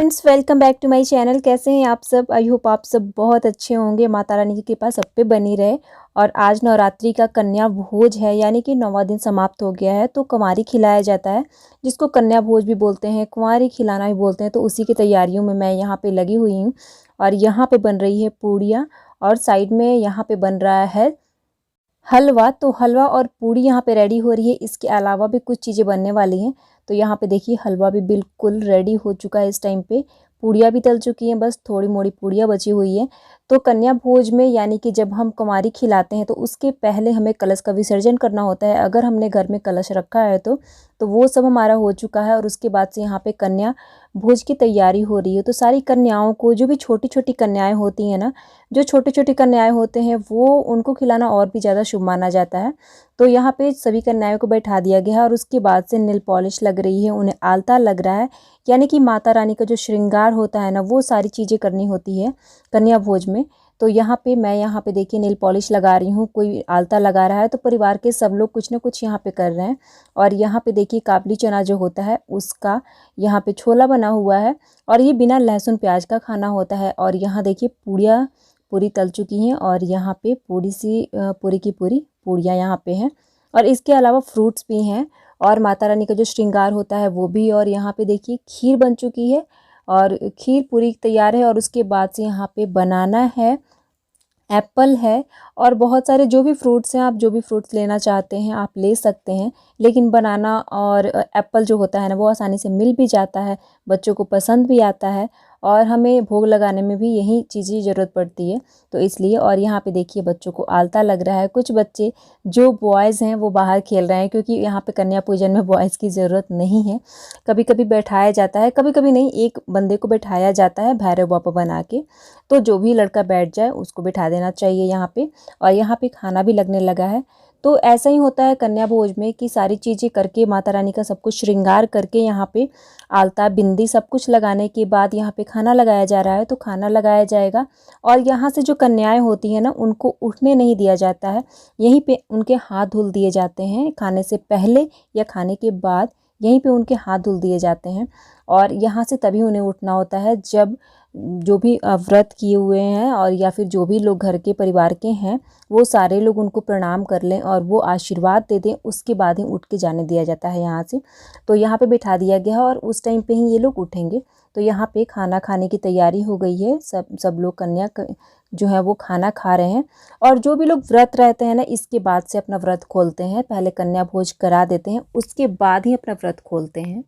Friends, welcome back to my channel. कैसे हैं आप सब? आई होप आप सब बहुत अच्छे होंगे। माता रानी की कृपा सब पे बनी रहे। और आज नवरात्रि का कन्या भोज है, यानी कि 9वां दिन समाप्त हो गया है। तो कुंवारी खिलाया जाता है, जिसको कन्या भोज भी बोलते हैं, कुंवारी खिलाना भी बोलते हैं। तो उसी की तैयारियों में मैं यहाँ पे लगी हुई हूँ। और यहाँ पे बन रही है पूड़ियाँ, और साइड में यहाँ पे बन रहा है हलवा। तो हलवा और पूड़ी यहाँ पे रेडी हो रही है। इसके अलावा भी कुछ चीज़ें बनने वाली हैं। तो यहाँ पे देखिए, हलवा भी बिल्कुल रेडी हो चुका है इस टाइम पे। पूड़ियाँ भी तल चुकी हैं, बस थोड़ी मोड़ी पूड़ियाँ बची हुई हैं। तो कन्या भोज में, यानी कि जब हम कुंवारी खिलाते हैं, तो उसके पहले हमें कलश का विसर्जन करना होता है। अगर हमने घर में कलश रखा है तो वो सब हमारा हो चुका है। और उसके बाद से यहाँ पे कन्या भोज की तैयारी हो रही है। तो सारी कन्याओं को, जो भी छोटी छोटी कन्याएं होती हैं ना, जो छोटी छोटी कन्याएं होते हैं, वो उनको खिलाना और भी ज़्यादा शुभ माना जाता है। तो यहाँ पे सभी कन्याओं को बैठा दिया गया है। और उसके बाद से नेल पॉलिश लग रही है, उन्हें आलता लग रहा है। यानी कि माता रानी का जो श्रृंगार होता है ना, वो सारी चीज़ें करनी होती है कन्या भोज में। तो मैं यहाँ पे देखिए नेल पॉलिश लगा रही हूँ, कोई आलता लगा रहा है। तो परिवार के सब लोग कुछ ना कुछ यहाँ पे कर रहे हैं। और यहाँ पे देखिए, काबली चना जो होता है, उसका यहाँ पे छोला बना हुआ है। और ये बिना लहसुन प्याज का खाना होता है। और यहाँ देखिए, पूरी तल चुकी हैं। और यहाँ पे पूरी की पूरी पूड़ियाँ यहाँ पे हैं। और इसके अलावा फ्रूट्स भी हैं। और माता रानी का जो श्रृंगार होता है वो भी। और यहाँ पे देखिए, खीर बन चुकी है, और खीर पूरी तैयार है। और उसके बाद से यहाँ पे बनाना है, एप्पल है, और बहुत सारे जो भी फ्रूट्स हैं, आप जो भी फ्रूट्स लेना चाहते हैं आप ले सकते हैं। लेकिन बनाना और एप्पल जो होता है ना, वो आसानी से मिल भी जाता है, बच्चों को पसंद भी आता है। और हमें भोग लगाने में भी यही चीज़ें ज़रूरत पड़ती है, तो इसलिए। और यहाँ पे देखिए, बच्चों को आलता लग रहा है। कुछ बच्चे जो बॉयज़ हैं वो बाहर खेल रहे हैं, क्योंकि यहाँ पे कन्या पूजन में बॉयज़ की ज़रूरत नहीं है। कभी कभी बैठाया जाता है, कभी कभी नहीं, एक बंदे को बैठाया जाता है भैरव बाबा बना के। तो जो भी लड़का बैठ जाए उसको बैठा देना चाहिए यहाँ पे। और यहाँ पे खाना भी लगने लगा है। तो ऐसा ही होता है कन्या भोज में, कि सारी चीज़ें करके, माता रानी का सब कुछ श्रृंगार करके, यहाँ पे आलता बिंदी सब कुछ लगाने के बाद यहाँ पे खाना लगाया जा रहा है। तो खाना लगाया जाएगा। और यहाँ से जो कन्याएं होती हैं ना, उनको उठने नहीं दिया जाता है। यहीं पे उनके हाथ धुल दिए जाते हैं, खाने से पहले या खाने के बाद यहीं पे उनके हाथ धुल दिए जाते हैं। और यहाँ से तभी उन्हें उठना होता है, जब जो भी व्रत किए हुए हैं, और या फिर जो भी लोग घर के परिवार के हैं, वो सारे लोग उनको प्रणाम कर लें और वो आशीर्वाद दे दें। उसके बाद ही उठ के जाने दिया जाता है यहाँ से। तो यहाँ पे बिठा दिया गया है, और उस टाइम पे ही ये लोग उठेंगे। तो यहाँ पे खाना खाने की तैयारी हो गई है। सब लोग कन्या जो है वो खाना खा रहे हैं। और जो भी लोग व्रत रहते हैं ना, इसके बाद से अपना व्रत खोलते हैं। पहले कन्या भोज करा देते हैं, उसके बाद ही अपना व्रत खोलते हैं।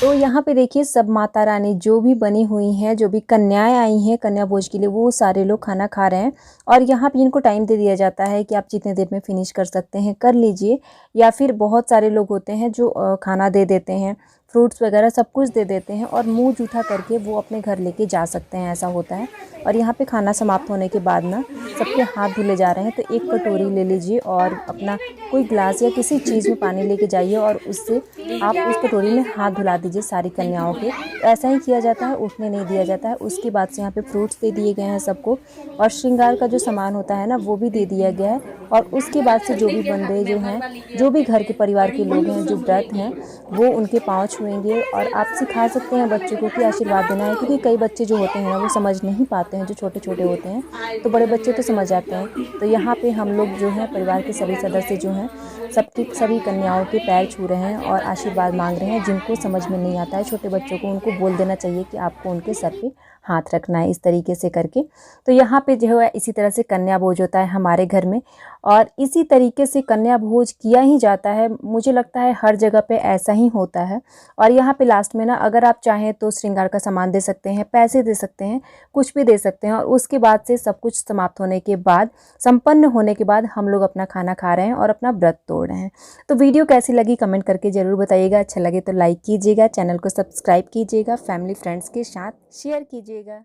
तो यहाँ पे देखिए, सब माता रानी जो भी बनी हुई हैं, जो भी कन्याएं आई हैं कन्या भोज के लिए, वो सारे लोग खाना खा रहे हैं। और यहाँ पे इनको टाइम दे दिया जाता है कि आप जितने देर में फिनिश कर सकते हैं कर लीजिए। या फिर बहुत सारे लोग होते हैं जो खाना दे देते हैं, फ्रूट्स वगैरह सब कुछ दे देते हैं, और मुंह जूठा करके वो अपने घर लेके जा सकते हैं, ऐसा होता है। और यहाँ पे खाना समाप्त होने के बाद ना, सबके हाथ धुले जा रहे हैं। तो एक कटोरी ले लीजिए, और अपना कोई ग्लास या किसी चीज़ में पानी लेके जाइए, और उससे आप उस कटोरी में हाथ धुला दीजिए सारी कन्याओं के। ऐसा ही किया जाता है, उठने नहीं दिया जाता है। उसके बाद से यहाँ पे फ्रूट्स दे दिए गए हैं सबको, और श्रृंगार का जो सामान होता है ना, वो भी दे दिया गया है। और उसके बाद से जो भी बंदे जो हैं, जो भी घर के परिवार के लोग हैं जो व्रत हैं, वो उनके पाँव छुएंगे। और आप सिखा सकते हैं बच्चों को कि आशीर्वाद देना है, क्योंकि कई बच्चे जो होते हैं ना, वो समझ नहीं पाते हैं, जो छोटे छोटे होते हैं। तो बड़े बच्चे तो समझ जाते हैं। तो यहाँ पे हम लोग जो हैं, परिवार के सभी सदस्य जो हैं, सभी कन्याओं के पैर छू रहे हैं और आशीर्वाद मांग रहे हैं। जिनको समझ में नहीं आता है, छोटे बच्चों को, उनको बोल देना चाहिए कि आपको उनके सर पे हाथ रखना है, इस तरीके से करके। तो यहाँ पे जो है, इसी तरह से कन्या भोज होता है हमारे घर में। और इसी तरीके से कन्या भोज किया ही जाता है। मुझे लगता है हर जगह पे ऐसा ही होता है। और यहाँ पे लास्ट में ना, अगर आप चाहें तो श्रृंगार का सामान दे सकते हैं, पैसे दे सकते हैं, कुछ भी दे सकते हैं। और उसके बाद से सब कुछ समाप्त होने के बाद, संपन्न होने के बाद, हम लोग अपना खाना खा रहे हैं और अपना व्रत तोड़ रहे हैं। तो वीडियो कैसी लगी कमेंट करके ज़रूर बताइएगा। अच्छा लगे तो लाइक कीजिएगा, चैनल को सब्सक्राइब कीजिएगा, फैमिली फ्रेंड्स के साथ शेयर कीजिएगा।